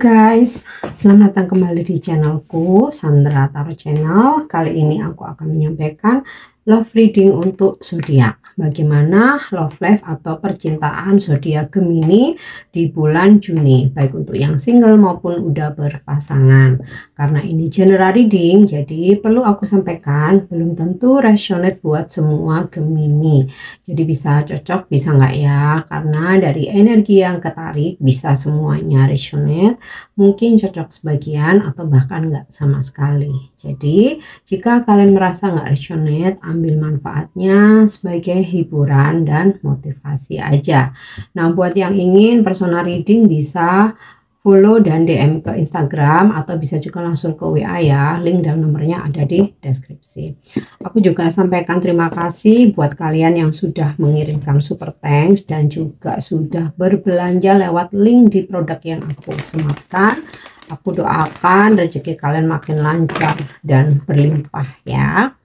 guys, selamat datang kembali di channelku Sandra Tarot Channel. Kali ini aku akan menyampaikan love reading untuk zodiak. Bagaimana love life atau percintaan zodiak Gemini di bulan Juni, baik untuk yang single maupun udah berpasangan. Karena ini general reading, jadi perlu aku sampaikan belum tentu resonate buat semua Gemini. Jadi bisa cocok, bisa nggak ya? Karena dari energi yang ketarik bisa semuanya resonate, mungkin cocok sebagian atau bahkan nggak sama sekali. Jadi jika kalian merasa nggak resonate, ambil manfaatnya sebagai hiburan dan motivasi aja. Nah, buat yang ingin personal reading bisa follow dan DM ke Instagram atau bisa juga langsung ke WA ya. Link dan nomornya ada di deskripsi. Aku juga sampaikan terima kasih buat kalian yang sudah mengirimkan super thanks dan juga sudah berbelanja lewat link di produk yang aku sematkan. Aku doakan rezeki kalian makin lancar dan berlimpah ya.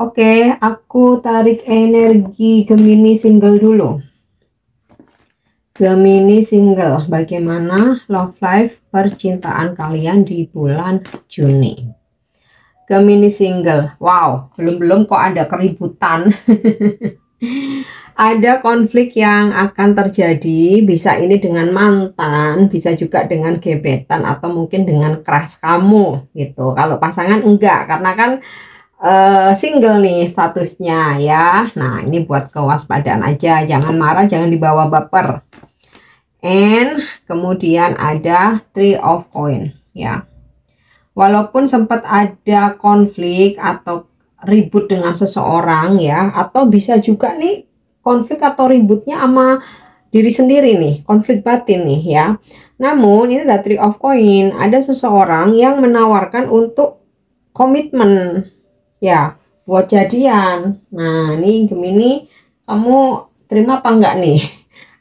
Oke, aku tarik energi Gemini single dulu. Gemini single, bagaimana love life percintaan kalian di bulan Juni? Gemini single, wow, belum kok ada keributan. Ada konflik yang akan terjadi, bisa ini dengan mantan, bisa juga dengan gebetan atau mungkin dengan crush kamu gitu. Kalau pasangan enggak, karena kan single nih statusnya ya. Nah, ini buat kewaspadaan aja, jangan marah, jangan dibawa baper. And kemudian ada Three of Coin ya. Walaupun sempat ada konflik atau ribut dengan seseorang ya, atau bisa juga nih konflik atau ributnya sama diri sendiri nih, konflik batin nih ya. Namun ini ada Three of Coin, ada seseorang yang menawarkan untuk komitmen ya, buat jadian. Nah, ini Gemini, kamu terima apa enggak nih?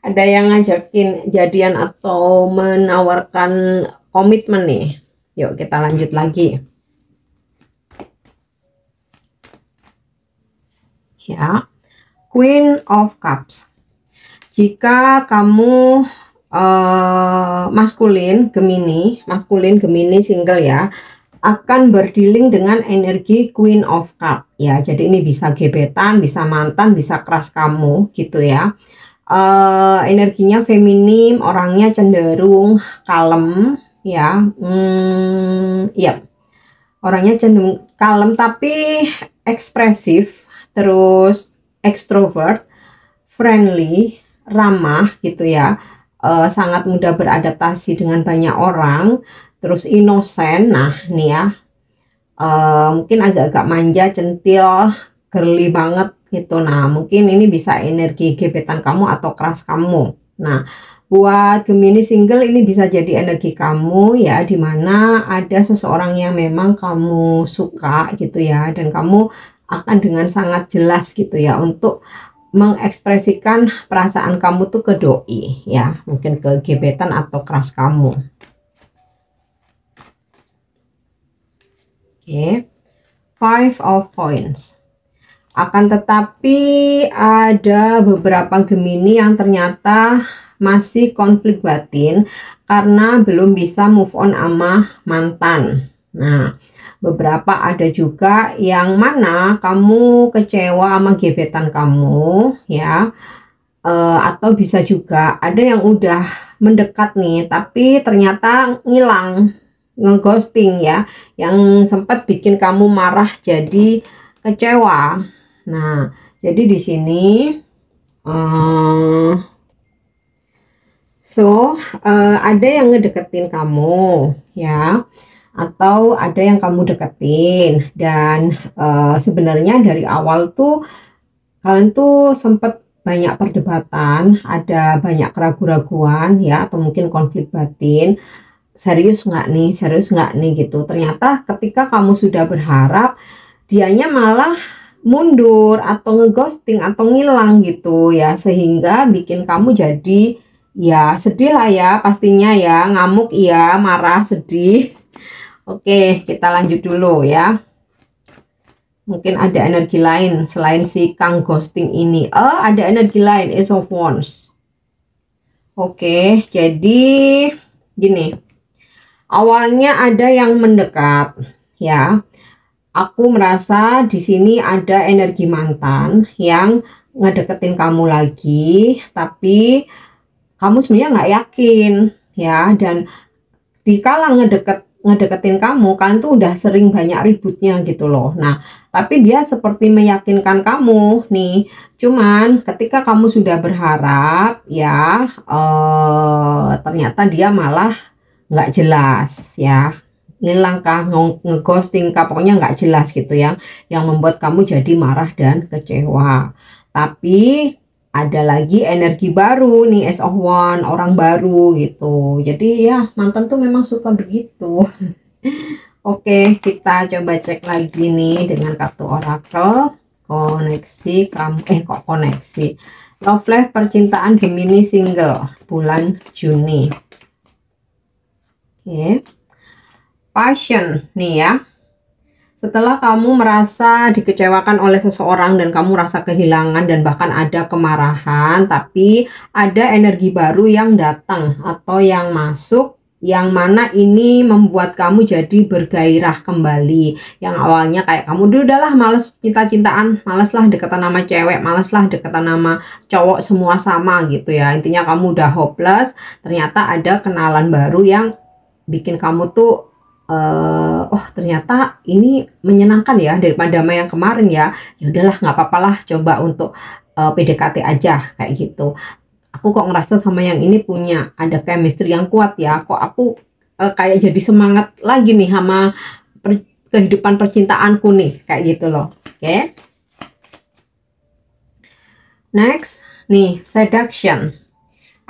Ada yang ngajakin jadian atau menawarkan komitmen nih. Yuk kita lanjut lagi. Ya, Queen of Cups. Jika kamu maskulin Gemini single ya, akan berdealing dengan energi Queen of Cups ya. Jadi ini bisa gebetan, bisa mantan, bisa crush kamu gitu ya. Energinya feminim, orangnya cenderung kalem ya. Ya, orangnya cenderung kalem tapi ekspresif, terus ekstrovert, friendly, ramah gitu ya. Sangat mudah beradaptasi dengan banyak orang. Terus innocent, nah nih ya, mungkin agak-agak manja, centil, girly banget gitu. Nah, mungkin ini bisa energi gebetan kamu atau crush kamu. Nah, buat Gemini single ini bisa jadi energi kamu ya, dimana ada seseorang yang memang kamu suka gitu ya, dan kamu akan dengan sangat jelas gitu ya untuk mengekspresikan perasaan kamu tuh ke doi ya, mungkin ke gebetan atau crush kamu. Oke, Five of Coins. Akan tetapi ada beberapa Gemini yang ternyata masih konflik batin karena belum bisa move on sama mantan. Nah, beberapa ada juga yang mana kamu kecewa sama gebetan kamu ya, atau bisa juga ada yang udah mendekat nih tapi ternyata ngilang, ngeghosting ya, yang sempat bikin kamu marah jadi kecewa. Nah, jadi di sini ada yang ngedeketin kamu ya, atau ada yang kamu deketin, dan sebenarnya dari awal tuh kalian tuh sempat banyak perdebatan, ada banyak keraguan-raguan ya, atau mungkin konflik batin. Serius nggak nih gitu. Ternyata ketika kamu sudah berharap, dianya malah mundur atau ngeghosting atau ngilang gitu ya, sehingga bikin kamu jadi ya sedih lah ya, pastinya ya, ngamuk ya, marah, sedih. Oke, kita lanjut dulu ya. Mungkin ada energi lain selain si Kang ghosting ini. Ada energi lain, Ace of Wands. Oke, jadi gini, Awalnya ada yang mendekat, ya. Aku merasa di sini ada energi mantan yang ngedeketin kamu lagi, tapi kamu sebenarnya nggak yakin, ya. Dan dikala ngedeketin kamu, kan tuh udah sering banyak ributnya gitu loh. Nah, tapi dia seperti meyakinkan kamu nih. Cuman ketika kamu sudah berharap, ya, ternyata dia malah nggak jelas, ya. Ngilang kah, ngeghosting kah, pokoknya nggak jelas gitu ya, yang membuat kamu jadi marah dan kecewa. Tapi ada lagi energi baru nih, Ace of Wands, orang baru gitu. Jadi ya, mantan tuh memang suka begitu. Oke, kita coba cek lagi nih dengan kartu oracle. Koneksi kamu, kok koneksi, love life percintaan Gemini single bulan Juni. Oke, passion nih ya. Setelah kamu merasa dikecewakan oleh seseorang dan kamu rasa kehilangan dan bahkan ada kemarahan, tapi ada energi baru yang datang atau yang masuk, yang mana ini membuat kamu jadi bergairah kembali. Yang awalnya kayak kamu dulu udahlah males cinta-cintaan, males lah deketan sama cewek, males lah deketan sama cowok, semua sama gitu ya. Intinya kamu udah hopeless, ternyata ada kenalan baru yang bikin kamu tuh oh ternyata ini menyenangkan ya daripada sama yang kemarin ya. Ya udahlah nggak apa-apalah, coba untuk PDKT aja kayak gitu. Aku kok ngerasa sama yang ini punya ada chemistry yang kuat ya. Kok aku kayak jadi semangat lagi nih sama kehidupan percintaanku nih kayak gitu loh. Oke. Next nih, seduction.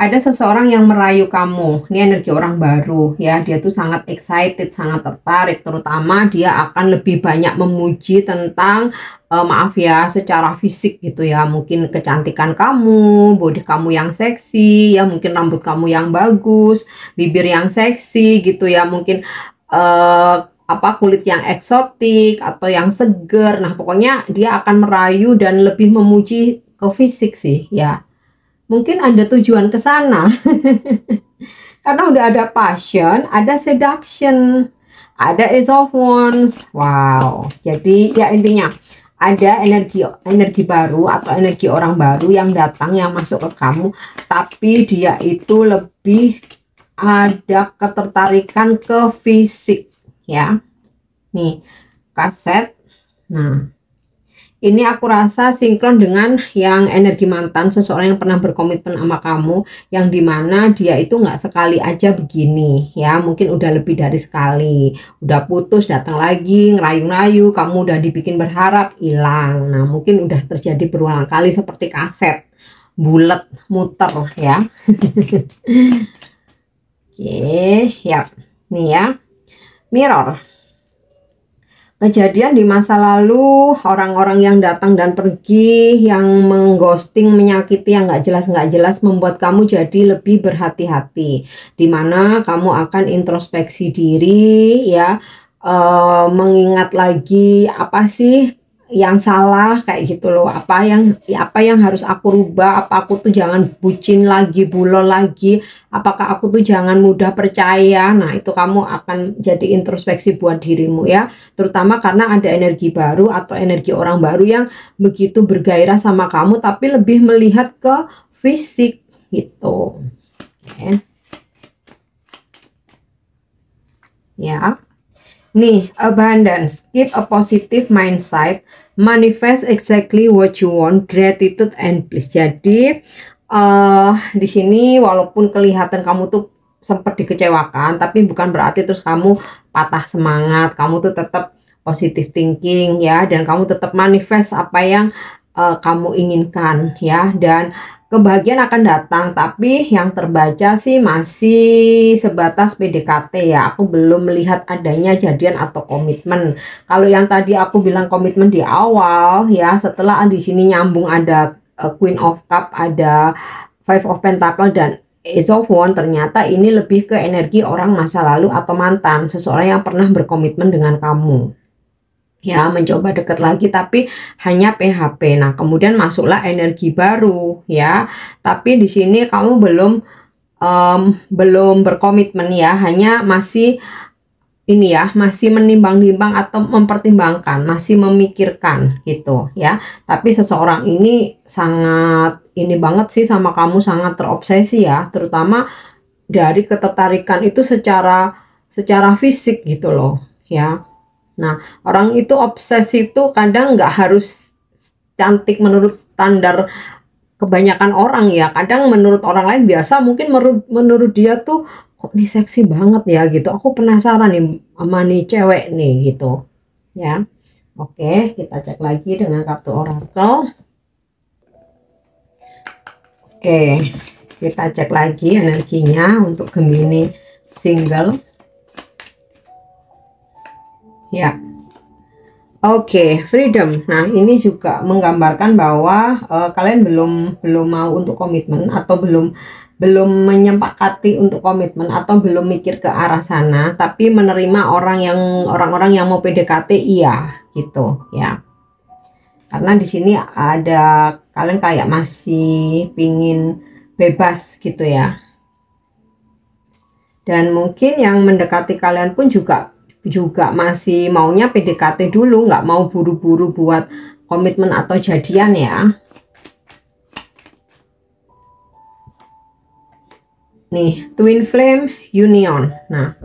Ada seseorang yang merayu kamu. Ini energi orang baru ya. Dia tuh sangat excited, sangat tertarik. Terutama dia akan lebih banyak memuji tentang maaf ya, secara fisik gitu ya. Mungkin kecantikan kamu, body kamu yang seksi ya, mungkin rambut kamu yang bagus, bibir yang seksi gitu ya. Mungkin kulit yang eksotik atau yang seger. Nah, pokoknya dia akan merayu dan lebih memuji ke fisik sih ya. Mungkin ada tujuan ke sana. Karena udah ada passion, ada seduction, ada Ace of Wands. Wow. Jadi ya intinya ada energi baru atau energi orang baru yang datang, yang masuk ke kamu, tapi dia itu lebih ada ketertarikan ke fisik ya. Nih, kaset. Nah, ini aku rasa sinkron dengan yang energi mantan, seseorang yang pernah berkomitmen sama kamu, yang dimana dia itu nggak sekali aja begini ya, mungkin udah lebih dari sekali, udah putus datang lagi ngerayu-rayu, kamu udah dibikin berharap hilang. Nah, mungkin udah terjadi berulang kali seperti kaset bulat muter ya. Oke ya, nih ya, mirror. Kejadian di masa lalu, orang-orang yang datang dan pergi, yang mengghosting, menyakiti, yang nggak jelas membuat kamu jadi lebih berhati-hati. Dimana kamu akan introspeksi diri ya, mengingat lagi apa sih yang salah kayak gitu loh, apa yang harus aku rubah, apa aku tuh jangan bucin lagi, bulol lagi, apakah aku tuh jangan mudah percaya. Nah, itu kamu akan jadi introspeksi buat dirimu ya, terutama karena ada energi baru atau energi orang baru yang begitu bergairah sama kamu, tapi lebih melihat ke fisik gitu. Oke. Ya. Nih, abundance, keep a positive mindset, manifest exactly what you want, gratitude and bliss. Jadi di sini walaupun kelihatan kamu tuh sempat dikecewakan, tapi bukan berarti terus kamu patah semangat. Kamu tuh tetap positive thinking ya, dan kamu tetap manifest apa yang kamu inginkan ya, dan kebahagiaan akan datang. Tapi yang terbaca sih masih sebatas PDKT ya. Aku belum melihat adanya jadian atau komitmen. Kalau yang tadi aku bilang komitmen di awal ya, setelah di sini nyambung ada Queen of Cup, ada Five of Pentacle dan Ace of Wands, ternyata ini lebih ke energi orang masa lalu atau mantan, seseorang yang pernah berkomitmen dengan kamu ya, mencoba deket lagi tapi hanya PHP. Nah, kemudian masuklah energi baru ya, tapi di sini kamu belum belum berkomitmen ya, hanya masih ini ya, masih menimbang-nimbang atau mempertimbangkan, masih memikirkan gitu ya. Tapi seseorang ini sangat ini banget sih sama kamu, sangat terobsesi ya, terutama dari ketertarikan itu secara fisik gitu loh ya. Nah, orang itu obsesi itu kadang nggak harus cantik menurut standar kebanyakan orang ya. Kadang menurut orang lain biasa, mungkin menurut dia tuh kok nih seksi banget ya gitu. Aku penasaran nih sama nih cewek nih gitu ya. Oke, kita cek lagi dengan kartu oracle. Oke, kita cek lagi energinya untuk Gemini single ya. Oke, freedom. Nah, ini juga menggambarkan bahwa kalian belum mau untuk komitmen, atau belum menyepakati untuk komitmen, atau belum mikir ke arah sana, tapi menerima orang-orang yang mau PDKT iya gitu ya. Karena di sini ada kalian kayak masih pingin bebas gitu ya. Dan mungkin yang mendekati kalian pun juga masih maunya PDKT dulu, nggak mau buru-buru buat komitmen atau jadian ya. Nih, twin flame union. Nah,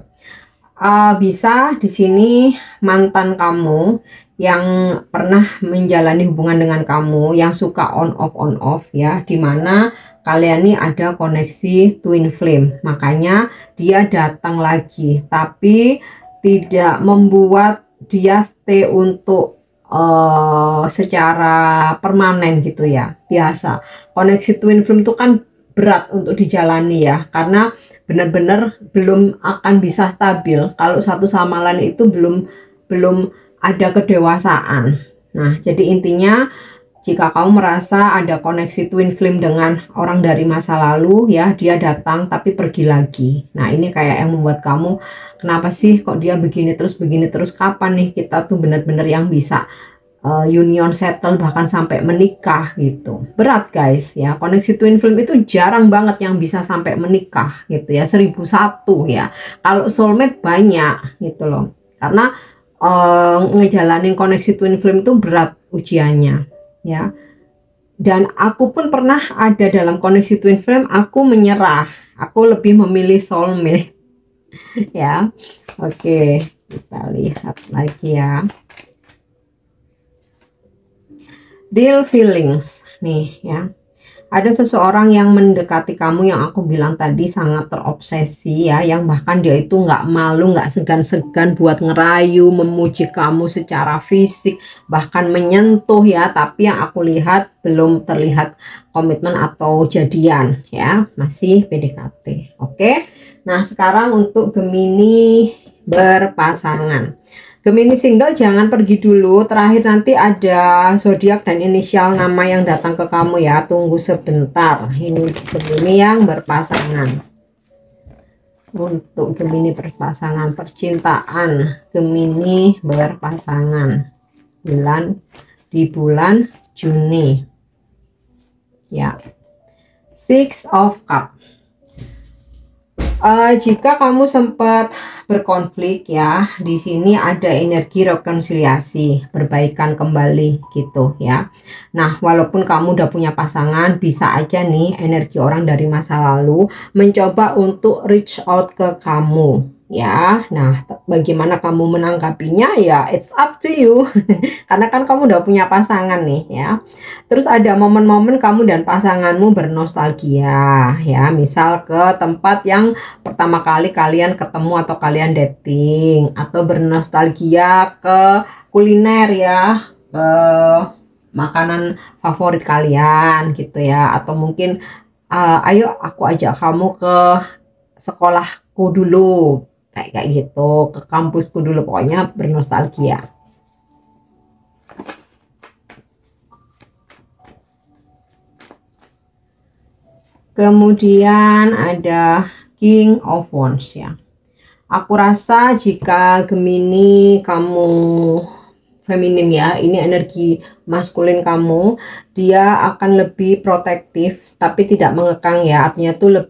bisa di sini mantan kamu yang pernah menjalani hubungan dengan kamu, yang suka on off ya, dimana kalian ini ada koneksi twin flame, makanya dia datang lagi, tapi tidak membuat dia stay untuk secara permanen gitu ya. Biasa koneksi twin flame itu kan berat untuk dijalani ya, karena benar-benar belum akan bisa stabil kalau satu sama lain itu belum ada kedewasaan. Nah, jadi intinya jika kamu merasa ada koneksi twin flame dengan orang dari masa lalu ya, dia datang tapi pergi lagi. Nah, ini kayak yang membuat kamu, kenapa sih kok dia begini terus, kapan nih kita tuh benar-benar yang bisa union settle bahkan sampai menikah gitu. Berat guys ya, koneksi twin flame itu jarang banget yang bisa sampai menikah gitu ya, 1001 ya. Kalau soulmate banyak gitu loh, karena ngejalanin koneksi twin flame itu berat ujiannya ya. Dan aku pun pernah ada dalam koneksi twin flame, aku menyerah, aku lebih memilih soulmate ya. Oke, kita lihat lagi ya. Real feelings nih ya, ada seseorang yang mendekati kamu yang aku bilang tadi sangat terobsesi ya, yang bahkan dia itu nggak malu, nggak segan-segan buat ngerayu, memuji kamu secara fisik, bahkan menyentuh ya. Tapi yang aku lihat belum terlihat komitmen atau jadian ya, masih PDKT. Oke, nah sekarang untuk Gemini berpasangan. Gemini single jangan pergi dulu, terakhir nanti ada zodiak dan inisial nama yang datang ke kamu ya, tunggu sebentar. Ini Gemini yang berpasangan. Untuk Gemini berpasangan, percintaan Gemini berpasangan di bulan Juni ya. Six of Cups. Jika kamu sempat berkonflik ya, di sini ada energi rekonsiliasi, perbaikan kembali gitu ya. Nah, walaupun kamu udah punya pasangan, bisa aja nih energi orang dari masa lalu mencoba untuk reach out ke kamu ya. Nah, bagaimana kamu menanggapinya ya, it's up to you. Karena kan kamu udah punya pasangan nih ya. Terus ada momen-momen kamu dan pasanganmu bernostalgia ya, misal ke tempat yang pertama kali kalian ketemu atau kalian dating, atau bernostalgia ke kuliner ya, ke makanan favorit kalian gitu ya, atau mungkin ayo aku ajak kamu ke sekolahku dulu, kayak gitu, ke kampusku dulu, pokoknya bernostalgia. Kemudian ada King of Wands ya. Aku rasa jika Gemini kamu feminim ya, ini energi maskulin kamu. Dia akan lebih protektif tapi tidak mengekang ya, artinya tuh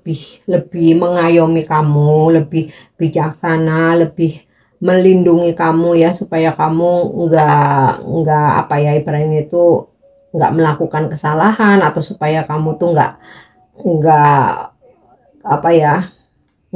lebih mengayomi kamu, lebih bijaksana, lebih melindungi kamu ya, supaya kamu nggak apa ya, ibaratnya itu nggak melakukan kesalahan, atau supaya kamu tuh nggak apa ya,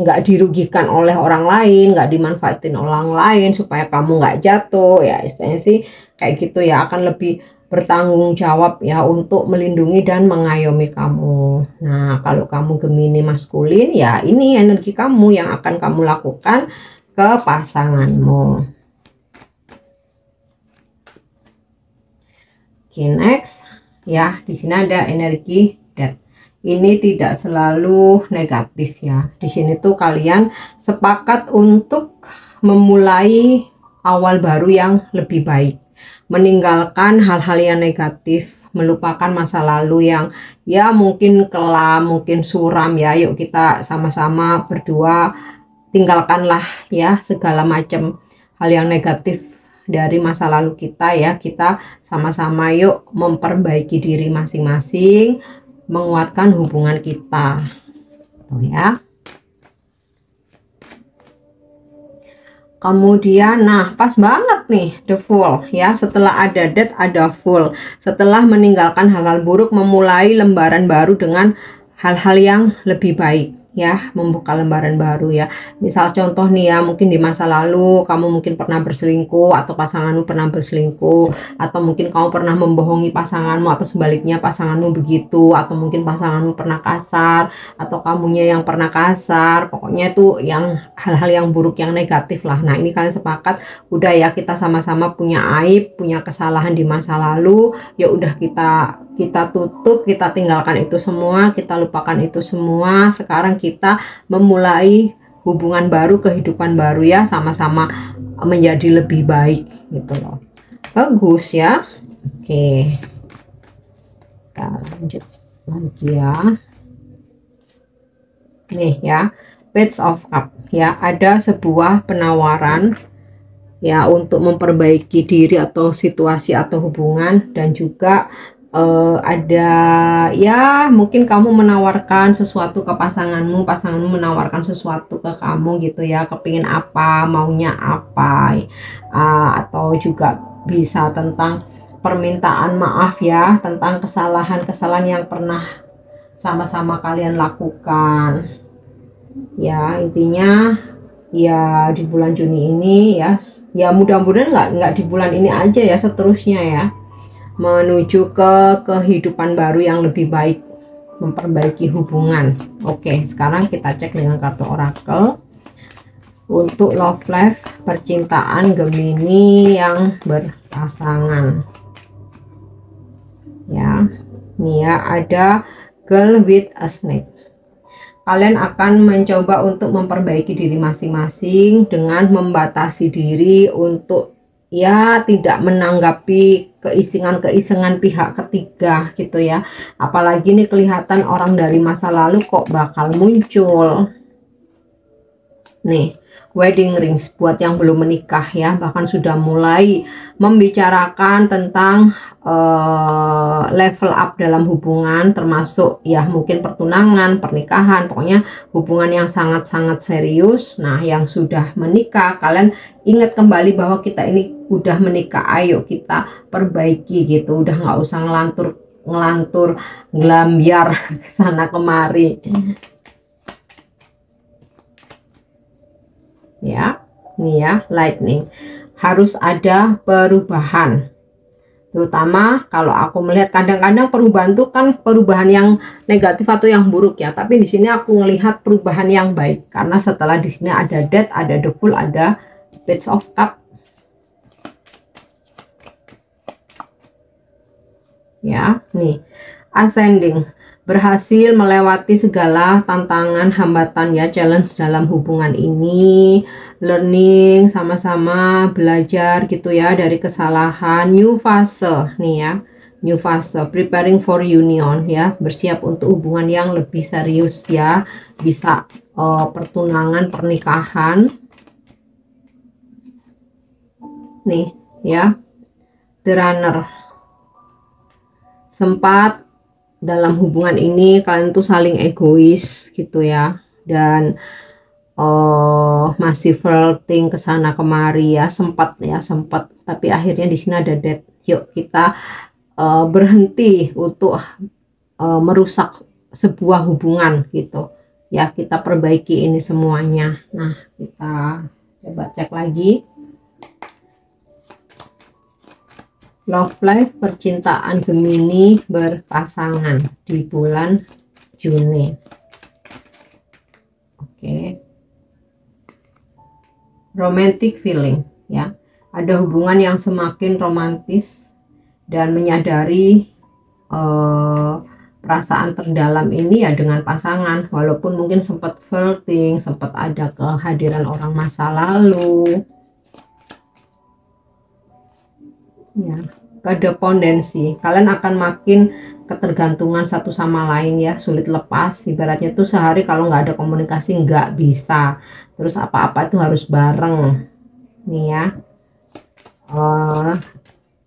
nggak dirugikan oleh orang lain, nggak dimanfaatin orang lain, supaya kamu nggak jatuh ya, istilahnya sih kayak gitu ya. Akan lebih bertanggung jawab ya untuk melindungi dan mengayomi kamu. Nah, kalau kamu Gemini maskulin ya, ini energi kamu yang akan kamu lakukan ke pasanganmu. Oke, next ya, di sini ada energi Death. Ini tidak selalu negatif ya. Di sini tuh kalian sepakat untuk memulai awal baru yang lebih baik, meninggalkan hal-hal yang negatif, melupakan masa lalu yang ya mungkin kelam, mungkin suram ya. Yuk kita sama-sama berdua tinggalkanlah ya segala macam hal yang negatif dari masa lalu kita ya. Kita sama-sama yuk memperbaiki diri masing-masing, menguatkan hubungan kita. Tuh ya. Kemudian nah pas banget nih the Fool ya, setelah ada Death ada Fool. Setelah meninggalkan hal-hal buruk, memulai lembaran baru dengan hal-hal yang lebih baik ya, membuka lembaran baru ya. Misal contoh nih ya, mungkin di masa lalu kamu mungkin pernah berselingkuh, atau pasanganmu pernah berselingkuh, atau mungkin kamu pernah membohongi pasanganmu, atau sebaliknya pasanganmu begitu, atau mungkin pasanganmu pernah kasar, atau kamunya yang pernah kasar. Pokoknya itu yang hal-hal yang buruk, yang negatif lah. Nah, ini kalian sepakat udah ya, kita sama-sama punya aib, punya kesalahan di masa lalu, ya udah kita tutup, kita tinggalkan itu semua, kita lupakan itu semua. Sekarang kita memulai hubungan baru, kehidupan baru ya, sama-sama menjadi lebih baik gitu loh. Bagus ya. Oke, kita lanjut lagi ya. Nih ya, Page of Cup ya, ada sebuah penawaran ya untuk memperbaiki diri atau situasi atau hubungan, dan juga ada ya mungkin kamu menawarkan sesuatu ke pasanganmu, pasanganmu menawarkan sesuatu ke kamu gitu ya, kepingin apa, maunya apa, atau juga bisa tentang permintaan maaf ya, tentang kesalahan-kesalahan yang pernah sama-sama kalian lakukan ya. Intinya ya di bulan Juni ini ya mudah-mudahan nggak di bulan ini aja ya, seterusnya ya, menuju ke kehidupan baru yang lebih baik, memperbaiki hubungan. Oke, sekarang kita cek dengan kartu oracle untuk love life, percintaan Gemini yang berpasangan ya. Nih ya, ada Girl with a Snake. Kalian akan mencoba untuk memperbaiki diri masing-masing dengan membatasi diri untuk ya tidak menanggapi keisengan-keisengan pihak ketiga gitu ya. Apalagi nih kelihatan orang dari masa lalu kok bakal muncul. Nih, wedding rings buat yang belum menikah ya, bahkan sudah mulai membicarakan tentang level up dalam hubungan, termasuk ya mungkin pertunangan, pernikahan, pokoknya hubungan yang sangat-sangat serius. Nah, yang sudah menikah, kalian ingat kembali bahwa kita ini udah menikah, ayo kita perbaiki gitu, udah nggak usah ngelantur ngelambiar ke sana kemari ya. Nih ya, lightning, harus ada perubahan, terutama kalau aku melihat kadang-kadang perubahan tuh kan perubahan yang negatif atau yang buruk ya, tapi di sini aku melihat perubahan yang baik, karena setelah di sini ada Death, ada the Fool, ada Page of Cup ya. Nih, ascending, berhasil melewati segala tantangan, hambatan ya, challenge dalam hubungan ini, learning, sama-sama belajar gitu ya dari kesalahan. New fase nih ya, new fase, preparing for union ya, bersiap untuk hubungan yang lebih serius ya, bisa pertunangan, pernikahan nih ya. The Runner. Sempat dalam hubungan ini kalian tuh saling egois gitu ya, dan masih flirting ke sana kemari ya, sempat, tapi akhirnya di sini ada death. Yuk kita berhenti untuk merusak sebuah hubungan gitu ya, kita perbaiki ini semuanya. Nah, kita coba cek lagi love life percintaan Gemini berpasangan di bulan Juni. Oke. Romantic feeling ya, ada hubungan yang semakin romantis dan menyadari perasaan terdalam ini ya dengan pasangan, walaupun mungkin sempat flirting, sempat ada kehadiran orang masa lalu ya. Kodependensi, kalian akan makin ketergantungan satu sama lain ya, sulit lepas. Ibaratnya tuh sehari kalau nggak ada komunikasi nggak bisa, terus apa-apa itu harus bareng nih ya.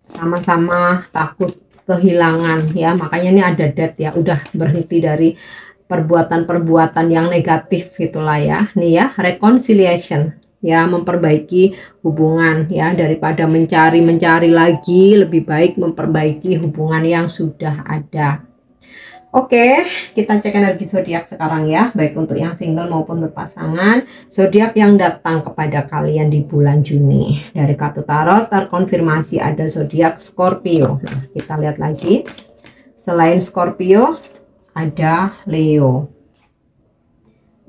Sama-sama takut kehilangan ya, makanya ini ada death ya, udah berhenti dari perbuatan-perbuatan yang negatif gitulah ya. Nih ya, reconciliation ya, memperbaiki hubungan ya, daripada mencari lagi, lebih baik memperbaiki hubungan yang sudah ada. Oke, kita cek energi zodiak sekarang ya, baik untuk yang single maupun berpasangan. Zodiak yang datang kepada kalian di bulan Juni. Dari kartu tarot terkonfirmasi ada zodiak Scorpio. Nah, kita lihat lagi. Selain Scorpio, ada Leo,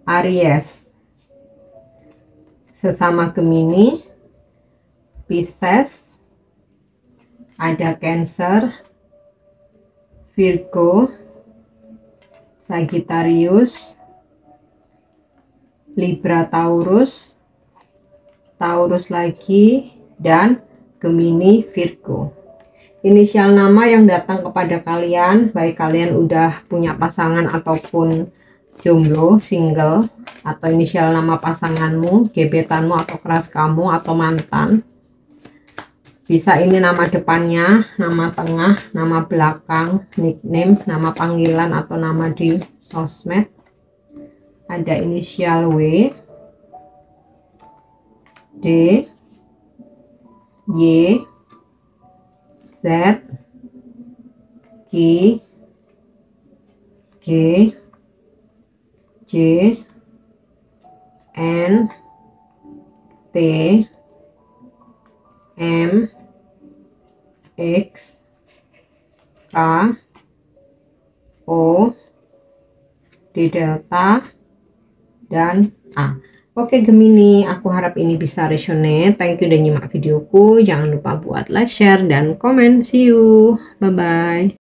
Aries, sesama Gemini, Pisces, ada Cancer, Virgo, Sagittarius, Libra, Taurus, Taurus lagi, dan Gemini, Virgo. Inisial nama yang datang kepada kalian, baik kalian udah punya pasangan ataupun jomblo, single, atau inisial nama pasanganmu, gebetanmu, atau keras kamu, atau mantan. Bisa ini nama depannya, nama tengah, nama belakang, nickname, nama panggilan, atau nama di sosmed. Ada inisial W, D, Y, Z, G, G, J, N, T, M, X, K, O, D delta, dan A. Oke Gemini, aku harap ini bisa resonate. Thank you udah nyimak videoku. Jangan lupa buat like, share, dan komen. See you. Bye-bye.